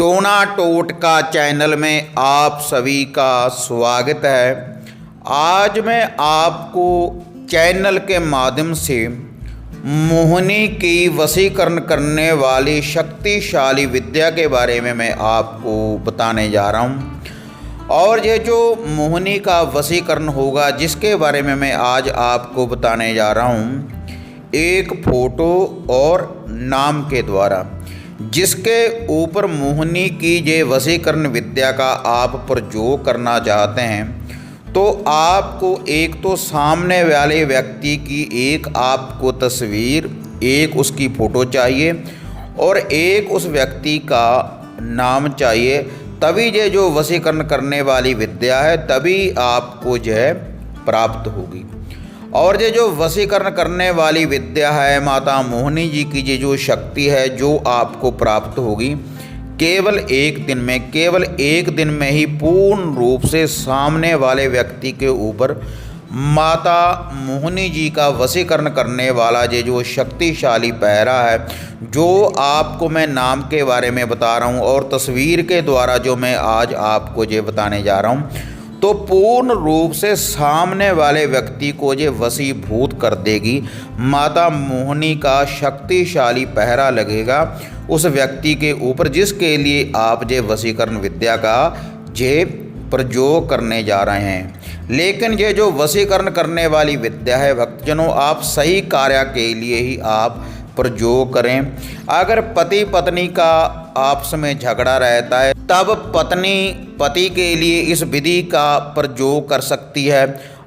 टोना टोटका चैनल में आप सभी का स्वागत है। आज मैं आपको चैनल के माध्यम से मोहिनी की वशीकरण करने वाली शक्तिशाली विद्या के बारे में मैं आपको बताने जा रहा हूँ। और ये जो मोहिनी का वशीकरण होगा जिसके बारे में मैं आज आपको बताने जा रहा हूँ, एक फ़ोटो और नाम के द्वारा, जिसके ऊपर मोहिनी की ये वशीकरण विद्या का आप प्रयोग करना चाहते हैं तो आपको एक तो सामने वाले व्यक्ति की एक आपको तस्वीर, एक उसकी फ़ोटो चाहिए और एक उस व्यक्ति का नाम चाहिए। तभी ये जो वशीकरण करने वाली विद्या है तभी आपको जो है प्राप्त होगी। और ये जो वशीकरण करने वाली विद्या है माता मोहिनी जी की ये जो शक्ति है जो आपको प्राप्त होगी केवल एक दिन में ही पूर्ण रूप से सामने वाले व्यक्ति के ऊपर माता मोहिनी जी का वशीकरण करने वाला ये जो शक्तिशाली पहरा है, जो आपको मैं नाम के बारे में बता रहा हूँ और तस्वीर के द्वारा जो मैं आज आपको ये बताने जा रहा हूँ, तो पूर्ण रूप से सामने वाले व्यक्ति को ये वशीभूत कर देगी। माता मोहिनी का शक्तिशाली पहरा लगेगा उस व्यक्ति के ऊपर जिसके लिए आप ये वशीकरण विद्या का ये प्रयोग करने जा रहे हैं। लेकिन ये जो वशीकरण करने वाली विद्या है भक्तजनों, आप सही कार्य के लिए ही आप प्रयोग करें। अगर पति पत्नी का आपस में झगड़ा रहता है तब पत्नी पति के लिए इस विधि का प्रयोग कर सकती है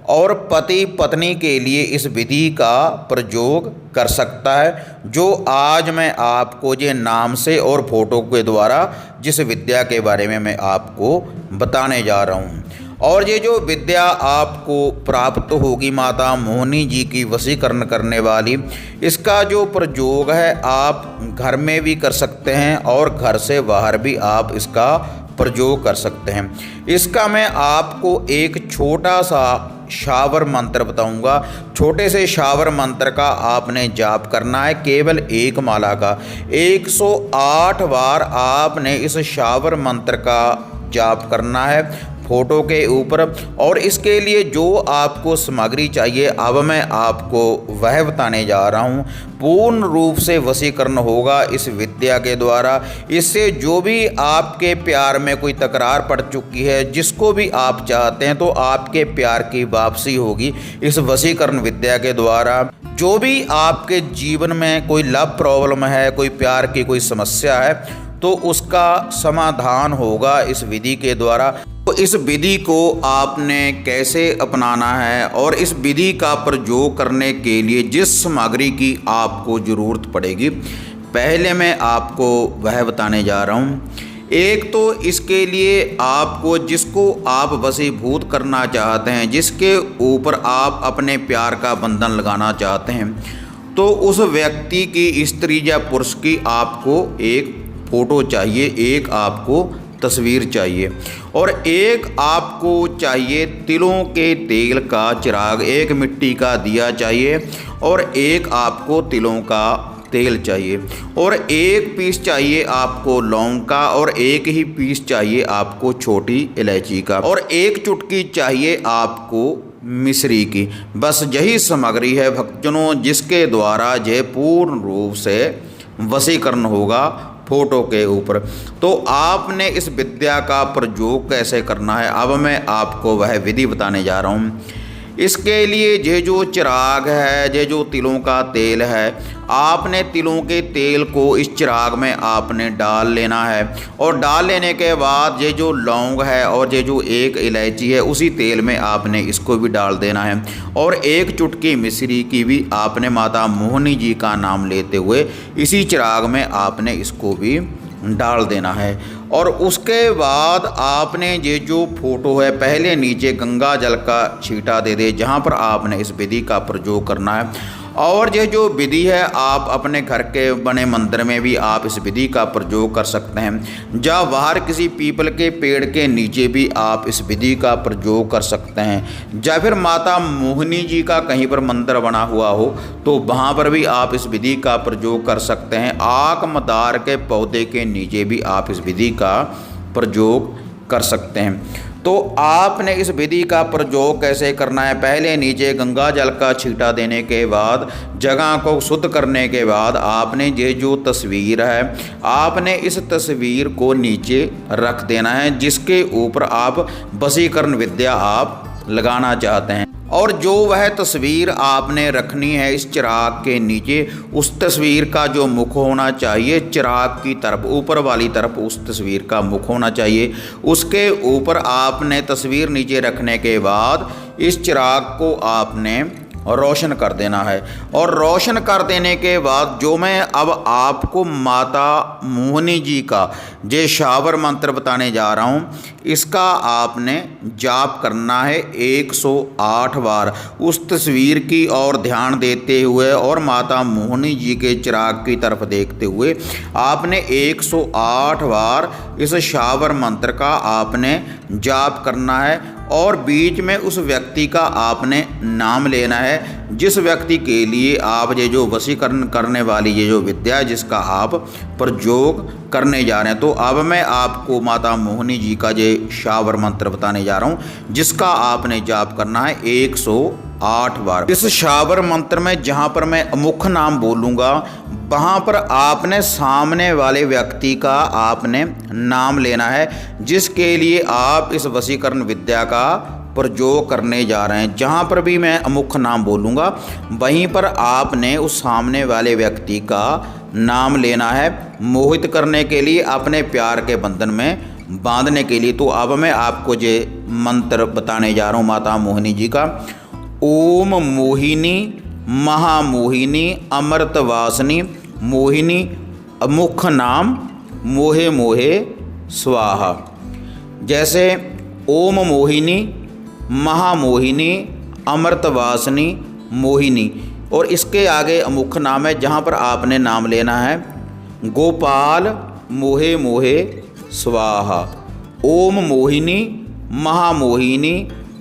और पति पत्नी के लिए इस विधि का प्रयोग कर सकता है, जो आज मैं आपको ये नाम से और फोटो के द्वारा जिस विद्या के बारे में मैं आपको बताने जा रहा हूँ। और ये जो विद्या आपको प्राप्त होगी माता मोहिनी जी की वशीकरण करने वाली, इसका जो प्रयोग है आप घर में भी कर सकते हैं और घर से बाहर भी आप इसका प्रयोग कर सकते हैं। इसका मैं आपको एक छोटा सा शावर मंत्र बताऊंगा। छोटे से शावर मंत्र का आपने जाप करना है, केवल एक माला का 108 बार आपने इस शावर मंत्र का जाप करना है फोटो के ऊपर। और इसके लिए जो आपको सामग्री चाहिए अब मैं आपको वह बताने जा रहा हूँ। पूर्ण रूप से वशीकरण होगा इस विद्या के द्वारा। इससे जो भी आपके प्यार में कोई तकरार पड़ चुकी है, जिसको भी आप चाहते हैं, तो आपके प्यार की वापसी होगी इस वशीकरण विद्या के द्वारा। जो भी आपके जीवन में कोई लव प्रॉब्लम है, कोई प्यार की कोई समस्या है, तो उसका समाधान होगा इस विधि के द्वारा। तो इस विधि को आपने कैसे अपनाना है और इस विधि का प्रयोग करने के लिए जिस सामग्री की आपको ज़रूरत पड़ेगी, पहले मैं आपको वह बताने जा रहा हूँ। एक तो इसके लिए आपको जिसको आप वशीभूत करना चाहते हैं, जिसके ऊपर आप अपने प्यार का बंधन लगाना चाहते हैं, तो उस व्यक्ति की स्त्री या पुरुष की आपको एक फ़ोटो चाहिए, एक आपको तस्वीर चाहिए और एक आपको चाहिए तिलों के तेल का चिराग, एक मिट्टी का दिया चाहिए और एक आपको तिलों का तेल चाहिए और एक पीस चाहिए आपको लौंग का और एक ही पीस चाहिए आपको छोटी इलायची का और एक चुटकी चाहिए आपको मिश्री की। बस यही सामग्री है भक्तजनों जिसके द्वारा यह पूर्ण रूप से वशीकरण होगा फोटो के ऊपर। तो आपने इस विद्या का प्रयोग कैसे करना है अब मैं आपको वह विधि बताने जा रहा हूँ। इसके लिए ये जो चिराग है, ये जो तिलों का तेल है, आपने तिलों के तेल को इस चिराग में आपने डाल लेना है और डाल लेने के बाद ये जो लौंग है और ये जो एक इलायची है उसी तेल में आपने इसको भी डाल देना है और एक चुटकी मिश्री की भी आपने माता मोहिनी जी का नाम लेते हुए इसी चिराग में आपने इसको भी डाल देना है। और उसके बाद आपने ये जो फोटो है पहले नीचे गंगा जल का छींटा दे दे जहाँ पर आपने इस विधि का प्रयोग करना है। और ये जो विधि है आप अपने घर के बने मंदिर में भी आप इस विधि का प्रयोग कर सकते हैं, या बाहर किसी पीपल के पेड़ के नीचे भी आप इस विधि का प्रयोग कर सकते हैं, या फिर माता मोहिनी जी का कहीं पर मंदिर बना हुआ हो तो वहाँ पर भी आप इस विधि का प्रयोग कर सकते हैं। आक मदार के पौधे के नीचे भी आप इस विधि का प्रयोग कर सकते हैं। तो आपने इस विधि का प्रयोग कैसे करना है, पहले नीचे गंगा जल का छींटा देने के बाद जगह को शुद्ध करने के बाद आपने ये जो तस्वीर है आपने इस तस्वीर को नीचे रख देना है, जिसके ऊपर आप वशीकरण विद्या आप लगाना चाहते हैं। और जो वह तस्वीर आपने रखनी है इस चिराग के नीचे, उस तस्वीर का जो मुख होना चाहिए चिराग की तरफ, ऊपर वाली तरफ उस तस्वीर का मुख होना चाहिए। उसके ऊपर आपने तस्वीर नीचे रखने के बाद इस चिराग को आपने रोशन कर देना है। और रोशन कर देने के बाद जो मैं अब आपको माता मोहिनी जी का जे शावर मंत्र बताने जा रहा हूँ, इसका आपने जाप करना है 108 बार उस तस्वीर की ओर ध्यान देते हुए और माता मोहिनी जी के चिराग की तरफ देखते हुए आपने 108 बार इस शावर मंत्र का आपने जाप करना है। और बीच में उस व्यक्ति का आपने नाम लेना है जिस व्यक्ति के लिए आप ये जो वशीकरण करने वाली ये जो विद्या है जिसका आप प्रयोग करने जा रहे हैं। तो अब मैं आपको माता मोहिनी जी का ये शावर मंत्र बताने जा रहा हूँ, जिसका आपने जाप करना है 108 बार। इस शावर मंत्र में जहाँ पर मैं मुख्य नाम बोलूँगा वहाँ पर आपने सामने वाले व्यक्ति का आपने नाम लेना है जिसके लिए आप इस वशीकरण विद्या का प्रयोग करने जा रहे हैं। जहाँ पर भी मैं मुख्य नाम बोलूँगा वहीं पर आपने उस सामने वाले व्यक्ति का नाम लेना है, मोहित करने के लिए, अपने प्यार के बंधन में बांधने के लिए। तो अब मैं आपको ये मंत्र बताने जा रहा हूँ माता मोहिनी जी का। ओम मोहिनी महामोहिनी अमृतवासिनी मोहिनी मुख्य नाम मोहे मोहे स्वाहा। जैसे ओम मोहिनी महामोहिनी अमृतवासिनी मोहिनी, और इसके आगे मुख्य नाम है जहाँ पर आपने नाम लेना है गोपाल मोहे मोहे स्वाहा। ओम मोहिनी महामोहिनी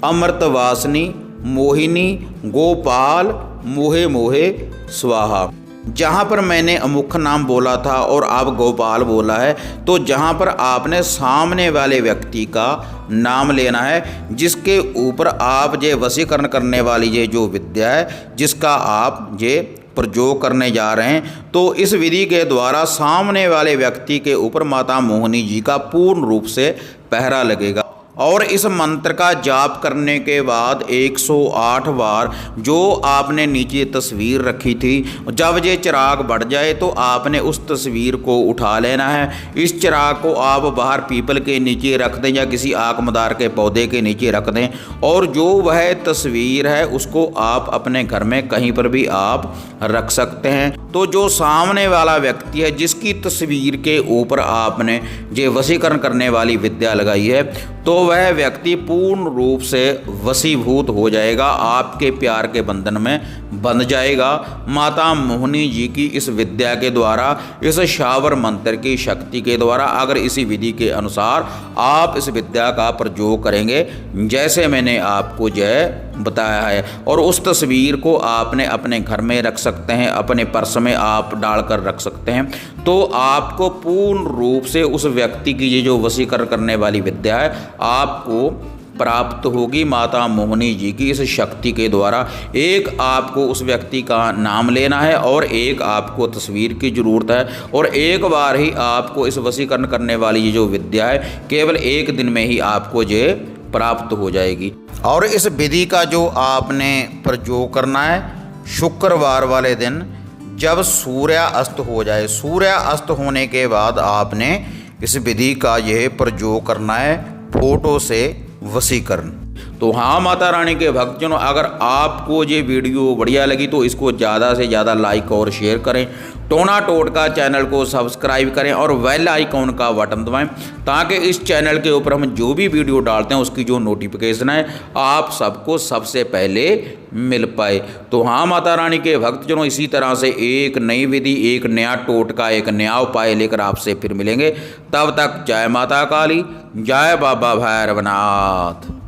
अमृतवासिनी मोहिनी गोपाल मोहे मोहे स्वाहा। जहाँ पर मैंने मुख्य नाम बोला था और आप गोपाल बोला है, तो जहाँ पर आपने सामने वाले व्यक्ति का नाम लेना है जिसके ऊपर आप ये वशीकरण करने वाली ये जो विद्या है जिसका आप ये प्रयोग करने जा रहे हैं। तो इस विधि के द्वारा सामने वाले व्यक्ति के ऊपर माता मोहिनी जी का पूर्ण रूप से पहरा लगेगा। और इस मंत्र का जाप करने के बाद 108 बार जो आपने नीचे तस्वीर रखी थी, जब ये चिराग बढ़ जाए तो आपने उस तस्वीर को उठा लेना है। इस चिराग को आप बाहर पीपल के नीचे रख दें या किसी आकमदार के पौधे के नीचे रख दें, और जो वह तस्वीर है उसको आप अपने घर में कहीं पर भी आप रख सकते हैं। तो जो सामने वाला व्यक्ति है जिसकी तस्वीर के ऊपर आपने ये वशीकरण करने वाली विद्या लगाई है, तो वह व्यक्ति पूर्ण रूप से वशीभूत हो जाएगा, आपके प्यार के बंधन में बंध जाएगा। माता मोहिनी जी की इस विद्या के द्वारा, इस शावर मंत्र की शक्ति के द्वारा, अगर इसी विधि के अनुसार आप इस विद्या का प्रयोग करेंगे जैसे मैंने आपको बताया है, और उस तस्वीर को आपने अपने घर में रख सकते हैं, अपने पर्स में आप डालकर रख सकते हैं, तो आपको पूर्ण रूप से उस व्यक्ति की ये जो वशीकरण करने वाली विद्या है आपको प्राप्त होगी माता मोहिनी जी की इस शक्ति के द्वारा। एक आपको उस व्यक्ति का नाम लेना है और एक आपको तस्वीर की ज़रूरत है, और एक बार ही आपको इस वशीकरण करने वाली ये जो विद्या है केवल एक दिन में ही आपको ये प्राप्त हो जाएगी। और इस विधि का जो आपने प्रयोग करना है शुक्रवार वाले दिन जब सूर्यास्त हो जाए, सूर्यास्त होने के बाद आपने इस विधि का यह प्रयोग करना है, फोटो से वशीकरण। तो हाँ माता रानी के भक्तजनों, अगर आपको ये वीडियो बढ़िया लगी तो इसको ज़्यादा से ज़्यादा लाइक और शेयर करें, टोना टोटका चैनल को सब्सक्राइब करें और बेल आइकॉन का बटन दबाएं, ताकि इस चैनल के ऊपर हम जो भी वीडियो डालते हैं उसकी जो नोटिफिकेशन है आप सबको सबसे पहले मिल पाए। तो हाँ माता रानी के भक्तजनों, इसी तरह से एक नई विधि, एक नया टोटका, एक नया उपाय लेकर आपसे फिर मिलेंगे। तब तक जय माता काली, जय बाबा भैरवनाथ।